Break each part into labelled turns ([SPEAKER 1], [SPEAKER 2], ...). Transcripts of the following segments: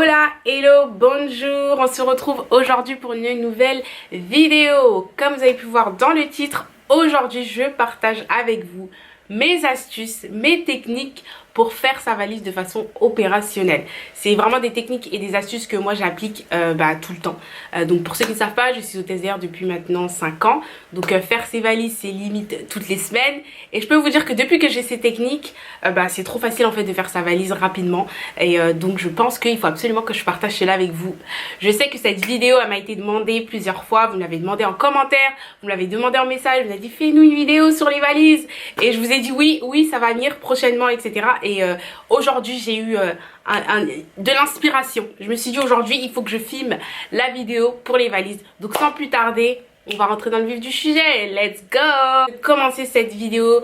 [SPEAKER 1] Hola, hello, bonjour, on se retrouve aujourd'hui pour une nouvelle vidéo. Comme vous avez pu voir dans le titre, aujourd'hui je partage avec vous mes astuces, mes techniques pour faire sa valise de façon opérationnelle. C'est vraiment des techniques et des astuces que moi j'applique tout le temps. Donc pour ceux qui ne savent pas, je suis hôtesse d'air depuis maintenant 5 ans. Donc faire ses valises, c'est limite toutes les semaines. Et je peux vous dire que depuis que j'ai ces techniques, c'est trop facile en fait de faire sa valise rapidement. Et donc je pense qu'il faut absolument que je partage cela avec vous. Je sais que cette vidéo elle m'a été demandée plusieurs fois. Vous me l'avez demandé en commentaire, vous me l'avez demandé en message. Vous m'avez dit fais-nous une vidéo sur les valises. Et je vous ai dit oui, ça va venir prochainement, etc. Et aujourd'hui j'ai eu de l'inspiration. Je me suis dit aujourd'hui il faut que je filme la vidéo pour les valises. Donc sans plus tarder, on va rentrer dans le vif du sujet. Let's go! Pour commencer cette vidéo,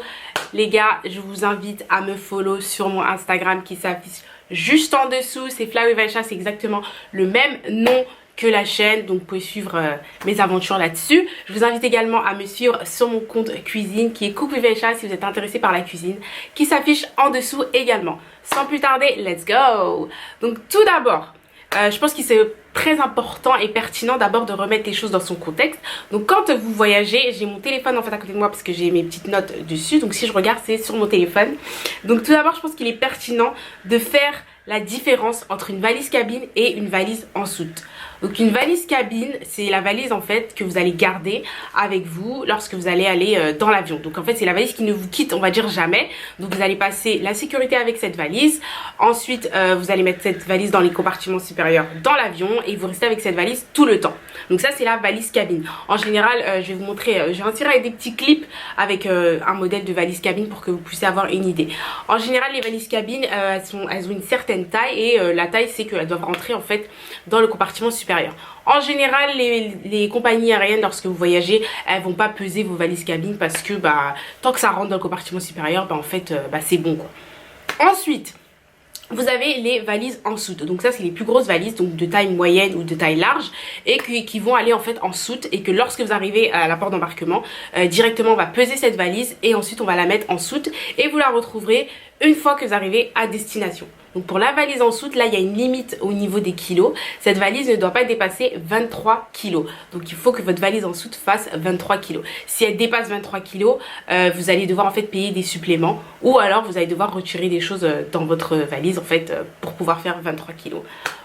[SPEAKER 1] les gars, je vous invite à me follow sur mon Instagram qui s'affiche juste en dessous. C'est Fly with Aïcha, c'est exactement le même nom que la chaîne, donc vous pouvez suivre mes aventures là-dessus. Je vous invite également à me suivre sur mon compte cuisine qui est Cook with Aïcha si vous êtes intéressé par la cuisine, qui s'affiche en dessous également. Sans plus tarder, let's go! Donc tout d'abord, je pense que c'est très important et pertinent d'abord de remettre les choses dans son contexte. Donc quand vous voyagez, j'ai mon téléphone en fait à côté de moi parce que j'ai mes petites notes dessus. Donc si je regarde, c'est sur mon téléphone. Donc tout d'abord, je pense qu'il est pertinent de faire la différence entre une valise cabine et une valise en soute. Donc une valise cabine, c'est la valise en fait que vous allez garder avec vous lorsque vous allez aller dans l'avion. Donc en fait c'est la valise qui ne vous quitte, on va dire jamais. Donc vous allez passer la sécurité avec cette valise. Ensuite vous allez mettre cette valise dans les compartiments supérieurs dans l'avion et vous restez avec cette valise tout le temps. Donc ça c'est la valise cabine. En général je vais vous montrer, je vais en tirer avec des petits clips avec un modèle de valise cabine pour que vous puissiez avoir une idée. En général les valises cabines elles ont une certaine taille et la taille c'est qu'elles doivent rentrer en fait dans le compartiment supérieur. En général, les compagnies aériennes, lorsque vous voyagez, elles vont pas peser vos valises cabines parce que tant que ça rentre dans le compartiment supérieur, en fait, c'est bon quoi. Ensuite, vous avez les valises en soute. Donc ça c'est les plus grosses valises, donc de taille moyenne ou de taille large, et qui vont aller en fait en soute, et que lorsque vous arrivez à la porte d'embarquement, directement on va peser cette valise et ensuite on va la mettre en soute et vous la retrouverez une fois que vous arrivez à destination. Donc pour la valise en soute, là il y a une limite au niveau des kilos. Cette valise ne doit pas dépasser 23 kilos. Donc il faut que votre valise en soute fasse 23 kilos. Si elle dépasse 23 kilos, vous allez devoir en fait payer des suppléments, ou alors vous allez devoir retirer des choses dans votre valise en fait pour pouvoir faire 23 kilos.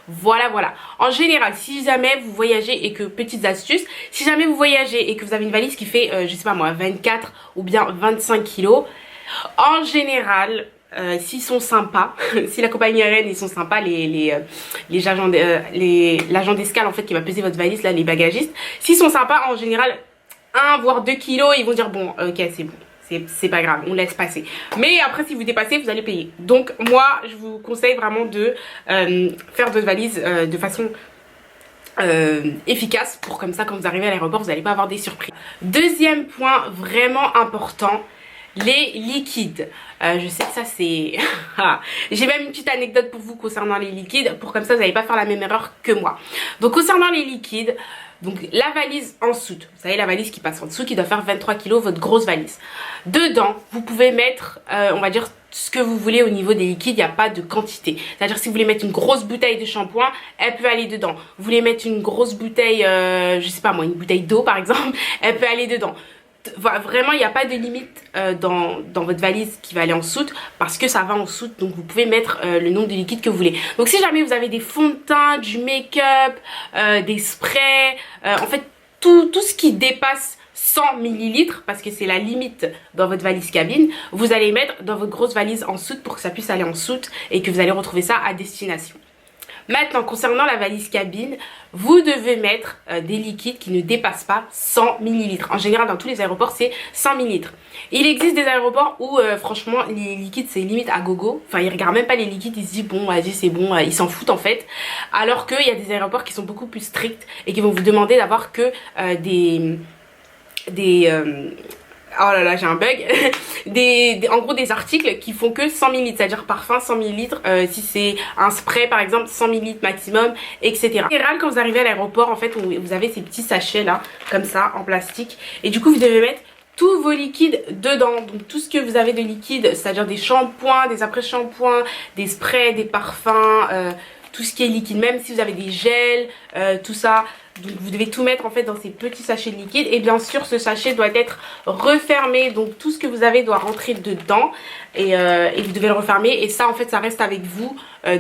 [SPEAKER 1] Voilà. En général, si jamais vous voyagez et que, petites astuces, si jamais vous voyagez et que vous avez une valise qui fait, je sais pas moi, 24 ou bien 25 kilos, en général, s'ils sont sympas, si la compagnie aérienne ils sont sympas, l'agent d'escale en fait qui va peser votre valise, là, les bagagistes, s'ils sont sympas, en général 1 voire 2 kilos, ils vont dire bon ok c'est bon, c'est pas grave, on laisse passer. Mais après si vous dépassez, vous allez payer. Donc moi je vous conseille vraiment de faire votre valise de façon efficace, pour comme ça quand vous arrivez à l'aéroport vous n'allez pas avoir des surprises. Deuxième point vraiment important, les liquides. Je sais que ça c'est... J'ai même une petite anecdote pour vous concernant les liquides, pour comme ça vous n'allez pas faire la même erreur que moi. Donc concernant les liquides, donc la valise en soute, vous savez la valise qui passe en dessous, qui doit faire 23 kg, votre grosse valise. Dedans, vous pouvez mettre, on va dire, ce que vous voulez au niveau des liquides, il n'y a pas de quantité. C'est-à-dire si vous voulez mettre une grosse bouteille de shampoing, elle peut aller dedans. Vous voulez mettre une grosse bouteille, je sais pas moi, une bouteille d'eau par exemple, elle peut aller dedans. Vraiment il n'y a pas de limite dans votre valise qui va aller en soute, parce que ça va en soute, donc vous pouvez mettre le nombre de liquides que vous voulez. Donc si jamais vous avez des fonds de teint, du make-up, des sprays, en fait tout ce qui dépasse 100 ml, parce que c'est la limite dans votre valise cabine, vous allez mettre dans votre grosse valise en soute pour que ça puisse aller en soute et que vous allez retrouver ça à destination. Maintenant, concernant la valise cabine, vous devez mettre des liquides qui ne dépassent pas 100 ml. En général, dans tous les aéroports, c'est 100 ml. Il existe des aéroports où, franchement, les liquides, c'est limite à gogo. Enfin, ils regardent même pas les liquides, ils se disent, bon, vas-y, c'est bon, ils s'en foutent en fait. Alors qu'il y a des aéroports qui sont beaucoup plus stricts et qui vont vous demander d'avoir que oh là là j'ai un bug en gros des articles qui font que 100 ml, c'est à dire parfum 100 ml, si c'est un spray par exemple 100 ml maximum, etc. En général quand vous arrivez à l'aéroport en fait vous avez ces petits sachets là comme ça en plastique, et du coup vous devez mettre tous vos liquides dedans. Donc tout ce que vous avez de liquide, c'est à dire des shampoings, des après-shampoings, des sprays, des parfums, tout ce qui est liquide, même si vous avez des gels, tout ça. Donc vous devez tout mettre en fait dans ces petits sachets de liquide. Et bien sûr ce sachet doit être refermé. Donc tout ce que vous avez doit rentrer dedans. Et vous devez le refermer. Et ça en fait ça reste avec vous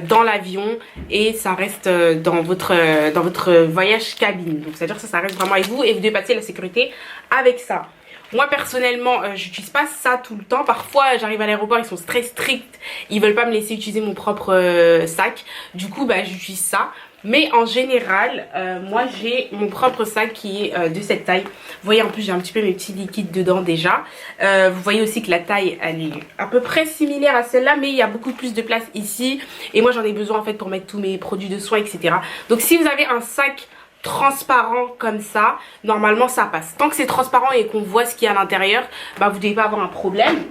[SPEAKER 1] dans l'avion. Et ça reste dans votre voyage cabine. Donc c'est à dire que ça reste vraiment avec vous. Et vous devez passer la sécurité avec ça. Moi personnellement j'utilise pas ça tout le temps. Parfois j'arrive à l'aéroport, ils sont très stricts. Ils veulent pas me laisser utiliser mon propre sac. Du coup bah j'utilise ça. Mais en général, moi j'ai mon propre sac qui est de cette taille. Vous voyez en plus j'ai un petit peu mes petits liquides dedans déjà. Vous voyez aussi que la taille elle est à peu près similaire à celle-là. Mais il y a beaucoup plus de place ici. Et moi j'en ai besoin en fait pour mettre tous mes produits de soins etc. Donc si vous avez un sac transparent comme ça, normalement ça passe. Tant que c'est transparent et qu'on voit ce qu'il y a à l'intérieur, bah vous devez pas avoir un problème.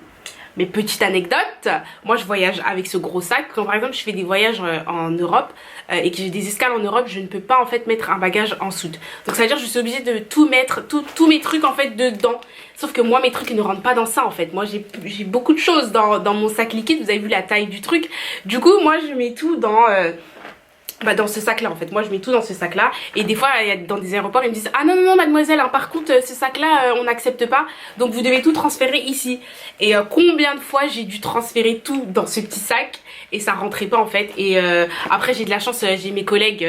[SPEAKER 1] Mais petite anecdote, moi je voyage avec ce gros sac. Quand par exemple je fais des voyages en Europe et que j'ai des escales en Europe, je ne peux pas en fait mettre un bagage en soute. Donc ça veut dire que je suis obligée de tout mettre, tous mes trucs en fait dedans. Sauf que moi mes trucs ils ne rentrent pas dans ça en fait. Moi j'ai beaucoup de choses dans mon sac liquide, vous avez vu la taille du truc. Du coup moi je mets tout dans ce sac là en fait. Moi je mets tout dans ce sac là. Et des fois dans des aéroports ils me disent ah non non non mademoiselle hein, par contre ce sac là on n'accepte pas. Donc vous devez tout transférer ici. Et combien de fois j'ai dû transférer tout dans ce petit sac et ça rentrait pas en fait. Et après j'ai de la chance, j'ai mes collègues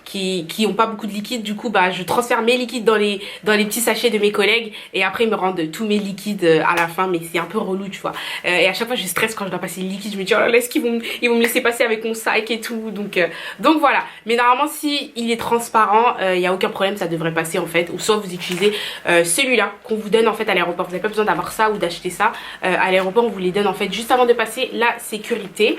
[SPEAKER 1] qui ont pas beaucoup de liquide. Du coup bah je transfère mes liquides dans les petits sachets de mes collègues. Et après ils me rendent tous mes liquides à la fin. Mais c'est un peu relou tu vois. Et à chaque fois je stresse quand je dois passer les liquides. Je me dis oh là là est-ce qu'ils vont me laisser passer avec mon sac et tout. Donc voilà, mais normalement si il est transparent, il n'y a aucun problème, ça devrait passer en fait. Ou soit vous utilisez celui-là qu'on vous donne en fait à l'aéroport. Vous n'avez pas besoin d'avoir ça ou d'acheter ça. À l'aéroport on vous les donne en fait juste avant de passer la sécurité.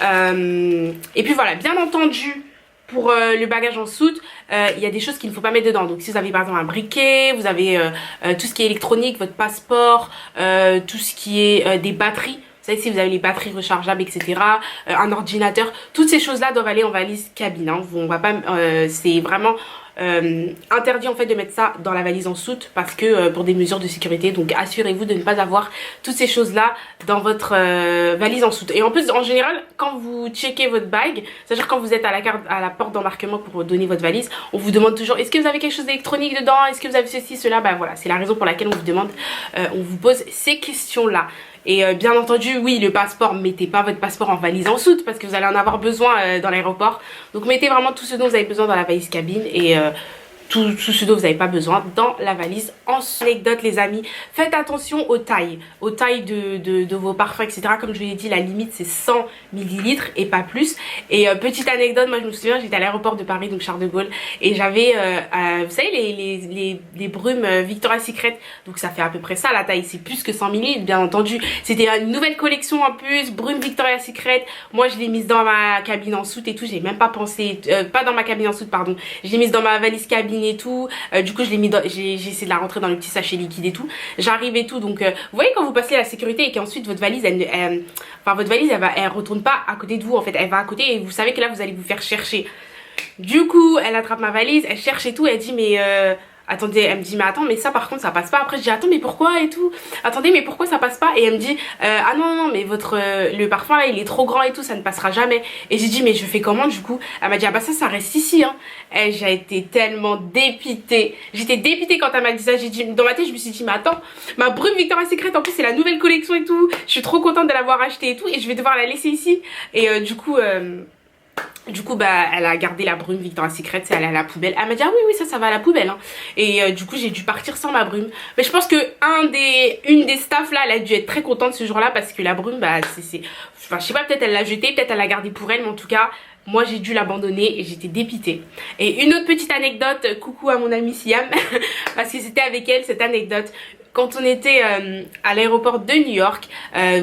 [SPEAKER 1] Et puis voilà, bien entendu pour le bagage en soute, il y a des choses qu'il ne faut pas mettre dedans. Donc si vous avez par exemple un briquet, vous avez tout ce qui est électronique, votre passeport, tout ce qui est des batteries. Vous savez, si vous avez les batteries rechargeables, etc. Un ordinateur, toutes ces choses-là doivent aller en valise cabine. Hein. On va pas, c'est vraiment interdit en fait de mettre ça dans la valise en soute parce que pour des mesures de sécurité. Donc assurez-vous de ne pas avoir toutes ces choses-là dans votre valise en soute. Et en plus, en général, quand vous checkez votre bag, c'est-à-dire quand vous êtes à la porte d'embarquement pour donner votre valise, on vous demande toujours est-ce que vous avez quelque chose d'électronique dedans, est-ce que vous avez ceci, cela. Bah voilà, c'est la raison pour laquelle on vous demande, on vous pose ces questions-là. Et bien entendu, oui, le passeport, mettez pas votre passeport en valise en soute parce que vous allez en avoir besoin dans l'aéroport. Donc mettez vraiment tout ce dont vous avez besoin dans la valise cabine et tout ce dont vous n'avez pas besoin dans la valise en soute. Anecdote les amis, faites attention aux tailles de vos parfums etc. Comme je vous l'ai dit, la limite c'est 100 ml et pas plus. Et petite anecdote, moi je me souviens, j'étais à l'aéroport de Paris, donc Charles de Gaulle, et j'avais, vous savez les brumes Victoria's Secret, donc ça fait à peu près ça la taille, c'est plus que 100 ml bien entendu. C'était une nouvelle collection en plus, brume Victoria's Secret. Moi je l'ai mise dans ma cabine en soute et tout, j'ai même pas pensé, pas dans ma cabine en soute pardon, je l'ai mise dans ma valise cabine et tout. Du coup je l'ai mis dans, j'ai essayé de la rentrer dans le petit sachet liquide et tout. J'arrive et tout, donc vous voyez quand vous passez la sécurité et qu'ensuite votre valise elle retourne pas à côté de vous en fait, elle va à côté et vous savez que là vous allez vous faire chercher. Du coup elle attrape ma valise, elle cherche et tout, elle dit mais attendez, elle me dit mais attends mais ça par contre ça passe pas. Après je dis attends mais pourquoi et tout, attendez mais pourquoi ça passe pas. Et elle me dit ah non non mais le parfum là il est trop grand et tout, ça ne passera jamais. Et j'ai dit mais je fais comment du coup. Elle m'a dit ah bah ça reste ici hein. Et j'ai été tellement dépitée, j'étais dépitée quand elle m'a dit ça. J'ai dit, dans ma tête je me suis dit mais attends, ma brume Victoria's Secret en plus c'est la nouvelle collection et tout, je suis trop contente de l'avoir achetée et tout et je vais devoir la laisser ici. Et du coup bah elle a gardé la brume Victoria's Secret, c'est allé à la poubelle. Elle m'a dit ah oui ça va à la poubelle hein. Et du coup j'ai dû partir sans ma brume. Mais je pense que une des staffs là elle a dû être très contente ce jour là parce que la brume bah enfin je sais pas, peut-être elle l'a jetée, peut-être elle l'a gardée pour elle, mais en tout cas moi j'ai dû l'abandonner et j'étais dépitée. Et une autre petite anecdote, coucou à mon amie Siam parce que c'était avec elle cette anecdote. Quand on était à l'aéroport de New York,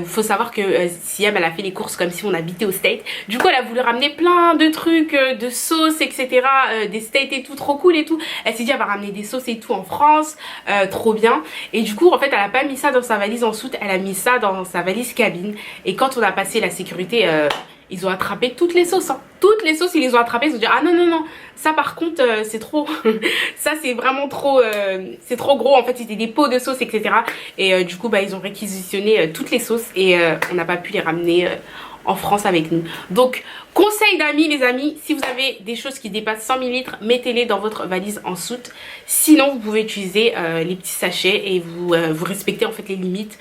[SPEAKER 1] faut savoir que Siam elle a fait les courses comme si on habitait au States. Du coup elle a voulu ramener plein de trucs, de sauces etc, des States et tout, trop cool et tout. Elle s'est dit elle va ramener des sauces et tout en France, trop bien. Et du coup en fait elle a pas mis ça dans sa valise en soute, elle a mis ça dans sa valise cabine. Et quand on a passé la sécurité, ils ont attrapé toutes les sauces hein. Toutes les sauces ils les ont attrapées, ils ont dit ah non non non ça par contre c'est trop ça c'est vraiment trop c'est trop gros en fait, c'était des pots de sauce etc. Et du coup bah ils ont réquisitionné toutes les sauces et on n'a pas pu les ramener en France avec nous. Donc conseil d'amis les amis, si vous avez des choses qui dépassent 100 ml, mettez-les dans votre valise en soute. Sinon vous pouvez utiliser les petits sachets et vous respectez en fait les limites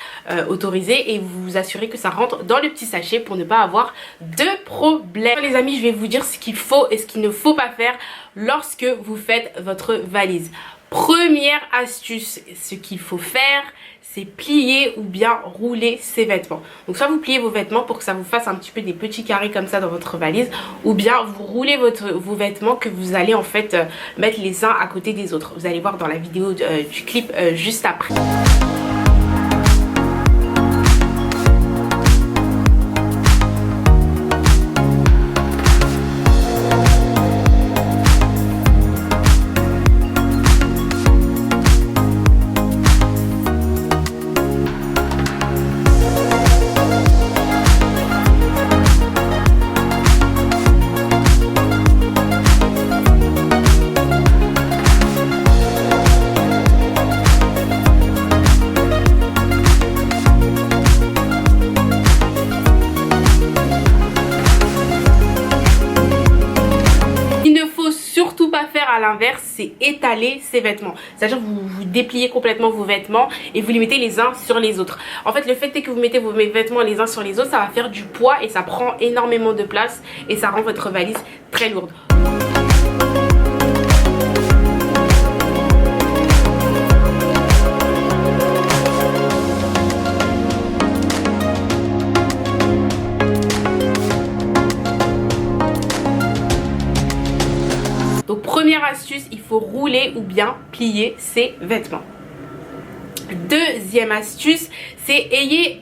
[SPEAKER 1] autorisées et vous vous assurez que ça rentre dans le petit sachet pour ne pas avoir de problème. Les amis, je vais vous dire ce qu'il faut et ce qu'il ne faut pas faire lorsque vous faites votre valise. Première astuce, ce qu'il faut faire, c'est plier ou bien rouler ses vêtements. Donc soit vous pliez vos vêtements pour que ça vous fasse un petit peu des petits carrés comme ça dans votre valise, ou bien vous roulez vos vêtements que vous allez en fait mettre les uns à côté des autres. Vous allez voir dans la vidéo du clip juste après. À l'inverse, c'est étaler ses vêtements, c'est-à-dire vous dépliez complètement vos vêtements et vous les mettez les uns sur les autres. En fait, le fait est que vous mettez vos vêtements les uns sur les autres, ça va faire du poids et ça prend énormément de place et ça rend votre valise très lourde. Donc première astuce, il faut rouler ou bien plier ses vêtements. Deuxième astuce, c'est ayez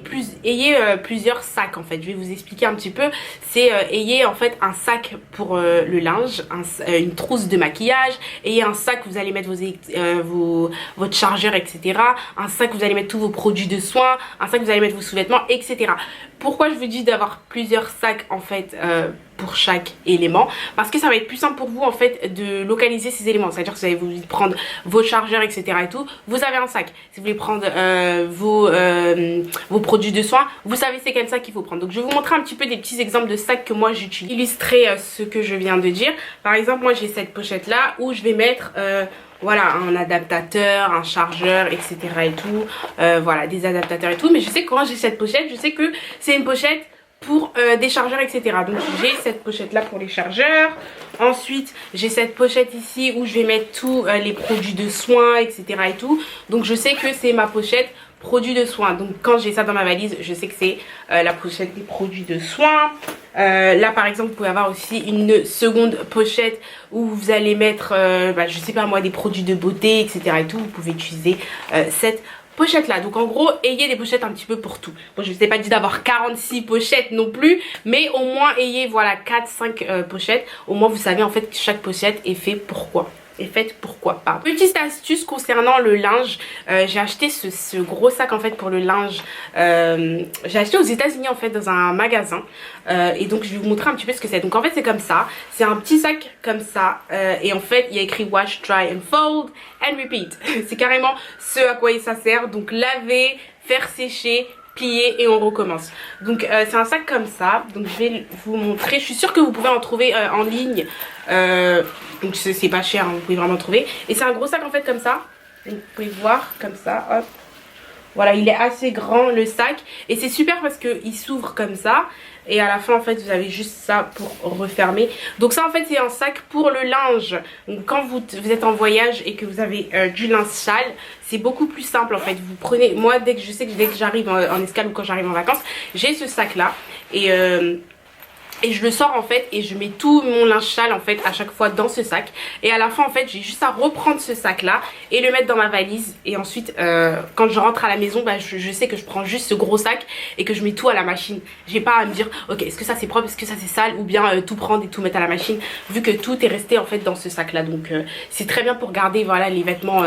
[SPEAKER 1] plusieurs sacs en fait. Je vais vous expliquer un petit peu. C'est ayez en fait un sac pour le linge, une trousse de maquillage, ayez un sac où vous allez mettre votre chargeur, etc. Un sac où vous allez mettre tous vos produits de soins, un sac où vous allez mettre vos sous-vêtements, etc. Pourquoi je vous dis d'avoir plusieurs sacs en fait pour chaque élément? Parce que ça va être plus simple pour vous en fait de localiser ces éléments. C'est à dire que vous allez vous prendre vos chargeurs, etc. et tout, vous avez un sac. Si vous voulez prendre vos produits de soins, vous savez c'est quel sac qu'il faut prendre. Donc je vais vous montrer un petit peu des petits exemples de sacs que moi j'utilise, illustrer ce que je viens de dire. Par exemple, moi j'ai cette pochette là où je vais mettre voilà, un adaptateur, un chargeur, etc. et tout. Voilà, des adaptateurs et tout. Mais je sais que quand j'ai cette pochette, je sais que c'est une pochette pour des chargeurs, etc. Donc j'ai cette pochette là pour les chargeurs. Ensuite j'ai cette pochette ici où je vais mettre tous les produits de soins, etc. et tout. Donc je sais que c'est ma pochette produits de soins. Donc quand j'ai ça dans ma valise, je sais que c'est la pochette des produits de soins. Là par exemple vous pouvez avoir aussi une seconde pochette où vous allez mettre je sais pas moi, des produits de beauté, etc. et tout. Vous pouvez utiliser cette pochette là. Donc en gros, ayez des pochettes un petit peu pour tout. Bon, je ne vous ai pas dit d'avoir 46 pochettes non plus, mais au moins ayez voilà 4-5 pochettes. Au moins vous savez en fait que chaque pochette est faite pourquoi. Petite astuce concernant le linge, j'ai acheté ce gros sac en fait pour le linge, j'ai acheté aux États-Unis en fait dans un magasin, et donc je vais vous montrer un petit peu ce que c'est. Donc en fait c'est comme ça, c'est un petit sac comme ça, et en fait il y a écrit wash, dry and fold and repeat. C'est carrément ce à quoi ça sert. Donc laver, faire sécher, plier et on recommence. Donc c'est un sac comme ça. Donc je vais vous montrer. Je suis sûre que vous pouvez en trouver en ligne. Donc c'est pas cher, hein, vous pouvez vraiment trouver. Et c'est un gros sac en fait comme ça. Donc, vous pouvez voir comme ça. Hop. Voilà, il est assez grand le sac. Et c'est super parce qu'il s'ouvre comme ça. Et à la fin en fait vous avez juste ça pour refermer. Donc ça en fait c'est un sac pour le linge. Donc quand vous êtes en voyage et que vous avez du linge sale, c'est beaucoup plus simple en fait. Vous prenez, moi dès que j'arrive en escale ou quand j'arrive en vacances, j'ai ce sac là. Et je le sors en fait et je mets tout mon linge sale en fait à chaque fois dans ce sac. Et à la fin en fait j'ai juste à reprendre ce sac là et le mettre dans ma valise. Et ensuite quand je rentre à la maison, je sais que je prends juste ce gros sac et que je mets tout à la machine. J'ai pas à me dire ok, est-ce que ça c'est propre, est-ce que ça c'est sale, ou bien tout prendre et tout mettre à la machine, vu que tout est resté en fait dans ce sac là. Donc c'est très bien pour garder voilà les vêtements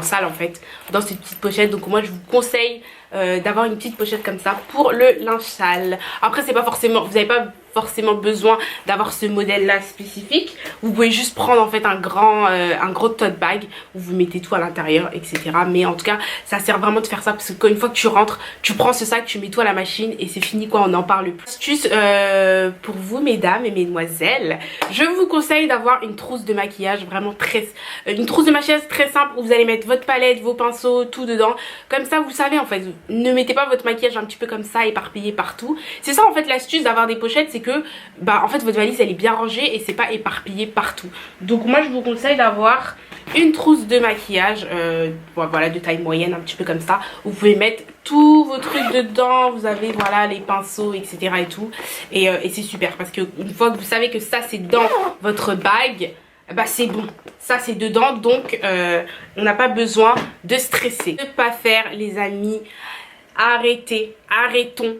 [SPEAKER 1] sales en fait dans cette petite pochette. Donc moi je vous conseille d'avoir une petite pochette comme ça pour le linge sale. Après c'est pas forcément, vous n'avez pas forcément besoin d'avoir ce modèle là spécifique. Vous pouvez juste prendre en fait un gros tote bag où vous mettez tout à l'intérieur, etc. Mais en tout cas ça sert vraiment de faire ça parce qu'une fois que tu rentres, tu prends ce sac, tu mets tout à la machine et c'est fini quoi, on n'en parle plus. Astuce pour vous mesdames et mesdemoiselles, je vous conseille d'avoir une trousse de maquillage vraiment une trousse de maquillage très simple où vous allez mettre votre palette, vos pinceaux, tout dedans. Comme ça vous savez en fait, ne mettez pas votre maquillage un petit peu comme ça éparpillé partout. C'est ça en fait l'astuce d'avoir des pochettes, c'est que en fait votre valise elle est bien rangée et c'est pas éparpillé partout. Donc moi je vous conseille d'avoir une trousse de maquillage voilà, de taille moyenne, un petit peu comme ça. Vous pouvez mettre tous vos trucs dedans, vous avez voilà les pinceaux, etc. et tout. Et c'est super parce que une fois que vous savez que ça c'est dans votre bag, c'est bon, ça c'est dedans, donc on n'a pas besoin de stresser. Ne pas faire les amis, arrêtons.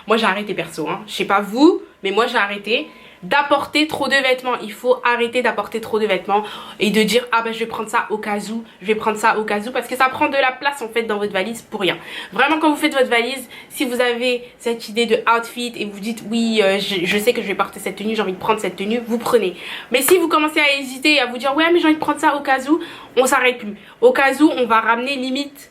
[SPEAKER 1] Moi j'ai arrêté perso, hein. Je sais pas vous, mais moi j'ai arrêté d'apporter trop de vêtements. Il faut arrêter d'apporter trop de vêtements et de dire ah je vais prendre ça au cas où, je vais prendre ça au cas où, parce que ça prend de la place en fait dans votre valise pour rien. Vraiment quand vous faites votre valise, si vous avez cette idée de outfit et vous dites oui je sais que je vais porter cette tenue, j'ai envie de prendre cette tenue, vous prenez. Mais si vous commencez à hésiter, à vous dire ouais mais j'ai envie de prendre ça au cas où, on s'arrête plus. Au cas où on va ramener limite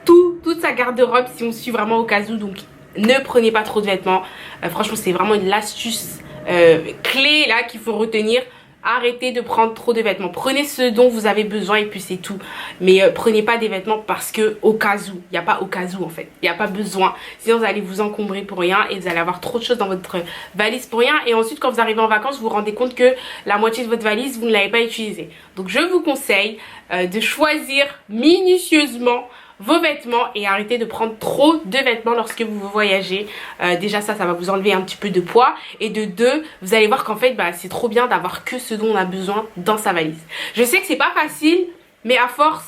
[SPEAKER 1] toute sa garde-robe si on suit vraiment au cas où. Donc ne prenez pas trop de vêtements. Franchement c'est vraiment une astuce clé là qu'il faut retenir. Arrêtez de prendre trop de vêtements, prenez ce dont vous avez besoin et puis c'est tout. Mais prenez pas des vêtements parce que au cas où, il n'y a pas au cas où en fait, il n'y a pas besoin, sinon vous allez vous encombrer pour rien et vous allez avoir trop de choses dans votre valise pour rien. Et ensuite quand vous arrivez en vacances vous vous rendez compte que la moitié de votre valise vous ne l'avez pas utilisée. Donc je vous conseille de choisir minutieusement vos vêtements et arrêtez de prendre trop de vêtements lorsque vous voyagez. Déjà ça va vous enlever un petit peu de poids, et de deux, vous allez voir qu'en fait c'est trop bien d'avoir que ce dont on a besoin dans sa valise. Je sais que c'est pas facile, mais à force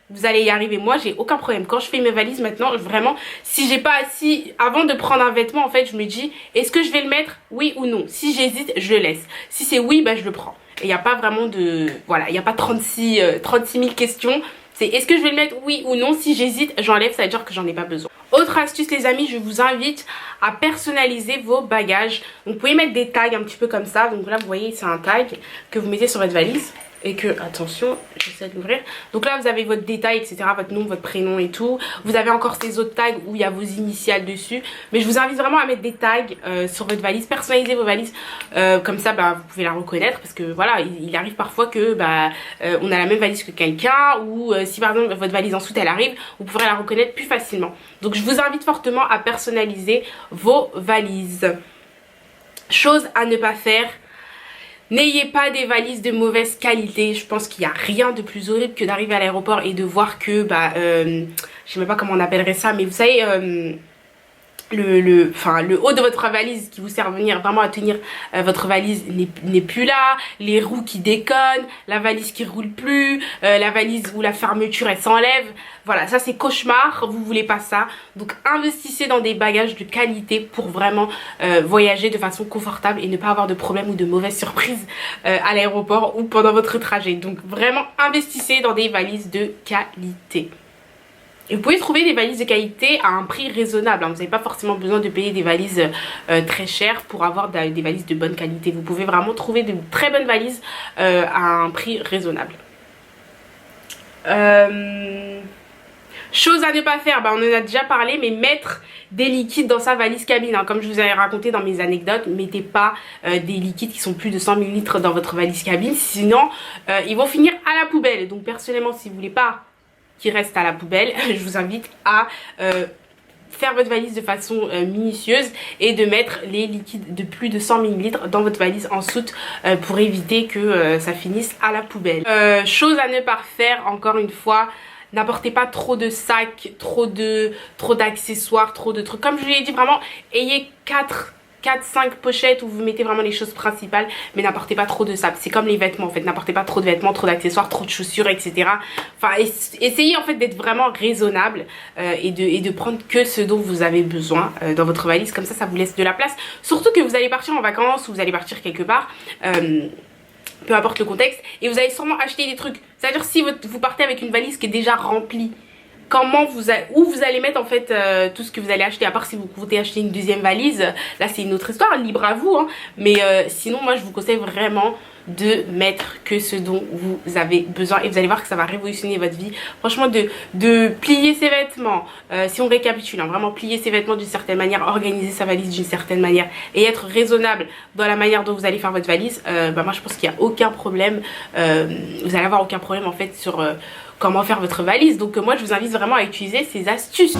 [SPEAKER 1] vous allez y arriver. Moi j'ai aucun problème quand je fais mes valises maintenant, vraiment si avant de prendre un vêtement en fait je me dis est-ce que je vais le mettre, oui ou non. Si j'hésite je le laisse, si c'est oui je le prends. Et il n'y a pas vraiment de, voilà, il n'y a pas 36 000 questions. C'est est-ce que je vais le mettre oui ou non. Si j'hésite j'enlève, ça veut dire que j'en ai pas besoin. Autre astuce les amis, je vous invite à personnaliser vos bagages. Donc vous pouvez mettre des tags un petit peu comme ça. Donc là vous voyez c'est un tag que vous mettez sur votre valise. Et que, attention, j'essaie de l'ouvrir. Donc là vous avez votre détail, etc, votre nom, votre prénom et tout. Vous avez encore ces autres tags où il y a vos initiales dessus. Mais je vous invite vraiment à mettre des tags sur votre valise. Personnalisez vos valises, comme ça vous pouvez la reconnaître. Parce que voilà, il arrive parfois que on a la même valise que quelqu'un. Ou si par exemple votre valise en soute elle arrive, vous pourrez la reconnaître plus facilement. Donc je vous invite fortement à personnaliser vos valises. Chose à ne pas faire: n'ayez pas des valises de mauvaise qualité. Je pense qu'il n'y a rien de plus horrible que d'arriver à l'aéroport et de voir que, je sais même pas comment on appellerait ça, mais vous savez, le haut de votre valise qui vous sert vraiment à tenir votre valise n'est plus là, les roues qui déconnent, la valise qui roule plus, la valise où la fermeture elle s'enlève. Voilà, ça c'est cauchemar, vous voulez pas ça. Donc investissez dans des bagages de qualité pour vraiment voyager de façon confortable et ne pas avoir de problème ou de mauvaises surprises à l'aéroport ou pendant votre trajet. Donc vraiment investissez dans des valises de qualité. Et vous pouvez trouver des valises de qualité à un prix raisonnable, hein. Vous n'avez pas forcément besoin de payer des valises très chères pour avoir des valises de bonne qualité. Vous pouvez vraiment trouver de très bonnes valises à un prix raisonnable. Chose à ne pas faire, on en a déjà parlé, mais mettre des liquides dans sa valise cabine, hein. Comme je vous avais raconté dans mes anecdotes, mettez pas des liquides qui sont plus de 100 ml dans votre valise cabine, sinon ils vont finir à la poubelle. Donc personnellement, si vous voulez pas qui reste à la poubelle, je vous invite à faire votre valise de façon minutieuse et de mettre les liquides de plus de 100 ml dans votre valise en soute pour éviter que ça finisse à la poubelle. Chose à ne pas faire, encore une fois, n'apportez pas trop de sacs, trop d'accessoires, trop de trucs. Comme je vous l'ai dit, vraiment, ayez 4-5 pochettes où vous mettez vraiment les choses principales, mais n'apportez pas trop de ça. C'est comme les vêtements en fait, n'apportez pas trop de vêtements, trop d'accessoires, trop de chaussures, etc. Enfin essayez en fait d'être vraiment raisonnable et de prendre que ce dont vous avez besoin dans votre valise. Comme ça vous laisse de la place, surtout que vous allez partir en vacances ou vous allez partir quelque part, peu importe le contexte, et vous allez sûrement acheter des trucs. C'est à dire si vous partez avec une valise qui est déjà remplie où vous allez mettre en fait tout ce que vous allez acheter, à part si vous comptez acheter une deuxième valise, là c'est une autre histoire, libre à vous hein. Mais sinon moi je vous conseille vraiment de mettre que ce dont vous avez besoin et vous allez voir que ça va révolutionner votre vie. Franchement, de plier ses vêtements, si on récapitule, hein, vraiment plier ses vêtements d'une certaine manière, organiser sa valise d'une certaine manière et être raisonnable dans la manière dont vous allez faire votre valise, moi je pense qu'il n'y a aucun problème, vous allez avoir aucun problème en fait sur comment faire votre valise. Donc moi je vous invite vraiment à utiliser ces astuces.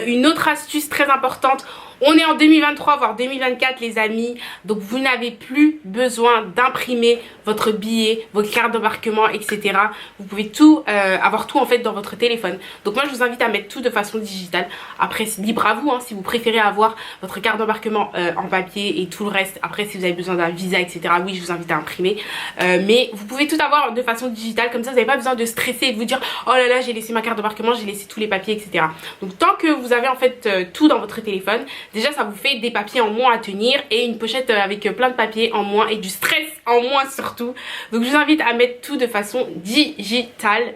[SPEAKER 1] Une autre astuce très importante, on est en 2023 voire 2024 les amis, donc vous n'avez plus besoin d'imprimer votre billet, vos cartes d'embarquement etc. Vous pouvez tout avoir tout en fait dans votre téléphone. Donc moi je vous invite à mettre tout de façon digitale. Après c'est libre à vous hein, si vous préférez avoir votre carte d'embarquement en papier et tout le reste. Après si vous avez besoin d'un visa etc, oui je vous invite à imprimer, mais vous pouvez tout avoir de façon digitale, comme ça vous n'avez pas besoin de stresser et de vous dire oh là là j'ai laissé ma carte d'embarquement, j'ai laissé tous les papiers etc. Donc tant que vous avez en fait tout dans votre téléphone, déjà ça vous fait des papiers en moins à tenir et une pochette avec plein de papiers en moins et du stress en moins surtout. Donc je vous invite à mettre tout de façon digitale.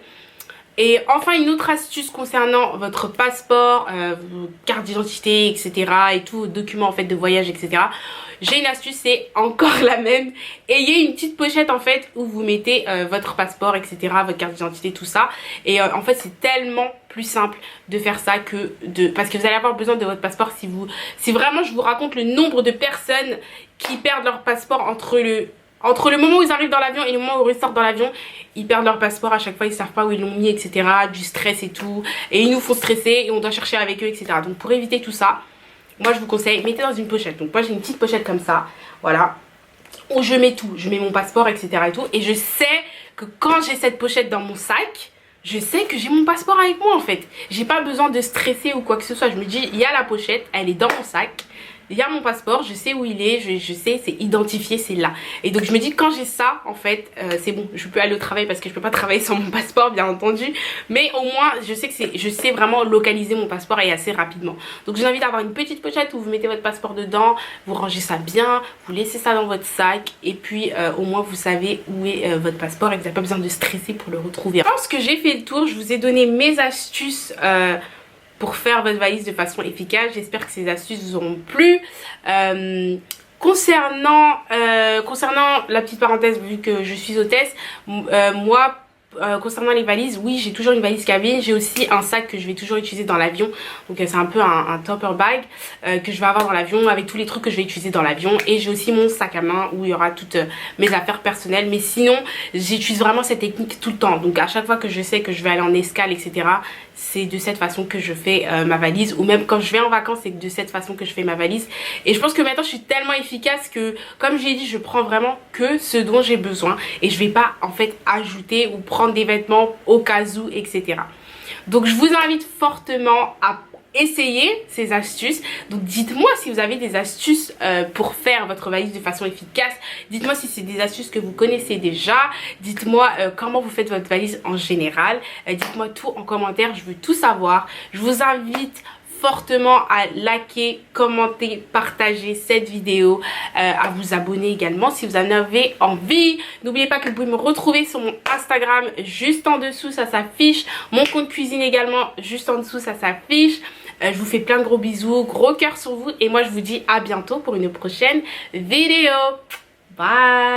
[SPEAKER 1] Et enfin une autre astuce concernant votre passeport, vos cartes d'identité etc et tous vos documents en fait de voyage etc. J'ai une astuce, c'est encore la même. Ayez une petite pochette en fait où vous mettez votre passeport etc, votre carte d'identité tout ça. Et en fait c'est tellement plus simple de faire ça que parce que vous allez avoir besoin de votre passeport si vraiment je vous raconte le nombre de personnes qui perdent leur passeport entre le moment où ils arrivent dans l'avion et le moment où ils ressortent dans l'avion, ils perdent leur passeport à chaque fois, ils savent pas où ils l'ont mis etc, du stress et tout, et ils nous font stresser et on doit chercher avec eux etc. Donc pour éviter tout ça, moi je vous conseille, mettez dans une pochette. Donc moi j'ai une petite pochette comme ça, voilà, où je mets tout, je mets mon passeport etc et tout, et je sais que quand j'ai cette pochette dans mon sac, je sais que j'ai mon passeport avec moi en fait. J'ai pas besoin de stresser ou quoi que ce soit. Je me dis, il y a la pochette, elle est dans mon sac. Il y a mon passeport, je sais où il est, je sais, c'est identifié, c'est là. Et donc je me dis quand j'ai ça, en fait, c'est bon, je peux aller au travail parce que je peux pas travailler sans mon passeport, bien entendu. Mais au moins, je sais vraiment localiser mon passeport et assez rapidement. Donc je vous invite à avoir une petite pochette où vous mettez votre passeport dedans, vous rangez ça bien, vous laissez ça dans votre sac et puis au moins vous savez où est votre passeport et vous n'avez pas besoin de stresser pour le retrouver. Je pense que j'ai fait le tour, je vous ai donné mes astuces pour faire votre valise de façon efficace. J'espère que ces astuces vous auront plu. Concernant la petite parenthèse, vu que je suis hôtesse, moi concernant les valises, oui j'ai toujours une valise cabine, j'ai aussi un sac que je vais toujours utiliser dans l'avion, donc c'est un peu un topper bag que je vais avoir dans l'avion avec tous les trucs que je vais utiliser dans l'avion, et j'ai aussi mon sac à main où il y aura toutes mes affaires personnelles. Mais sinon j'utilise vraiment cette technique tout le temps, donc à chaque fois que je sais que je vais aller en escale etc, c'est de cette façon que je fais ma valise, ou même quand je vais en vacances c'est de cette façon que je fais ma valise. Et je pense que maintenant je suis tellement efficace que, comme j'ai dit, je prends vraiment que ce dont j'ai besoin et je vais pas en fait ajouter ou prendre des vêtements au cas où etc. Donc je vous invite fortement à essayer ces astuces. Donc dites-moi si vous avez des astuces pour faire votre valise de façon efficace. Dites-moi si c'est des astuces que vous connaissez déjà. Dites-moi comment vous faites votre valise en général. Dites-moi tout en commentaire, je veux tout savoir. Je vous invite fortement à liker, commenter, partager cette vidéo, à vous abonner également si vous en avez envie. N'oubliez pas que vous pouvez me retrouver sur mon Instagram juste en dessous, ça s'affiche. Mon compte cuisine également juste en dessous, ça s'affiche. Je vous fais plein de gros bisous, gros cœur sur vous, et moi je vous dis à bientôt pour une prochaine vidéo. Bye.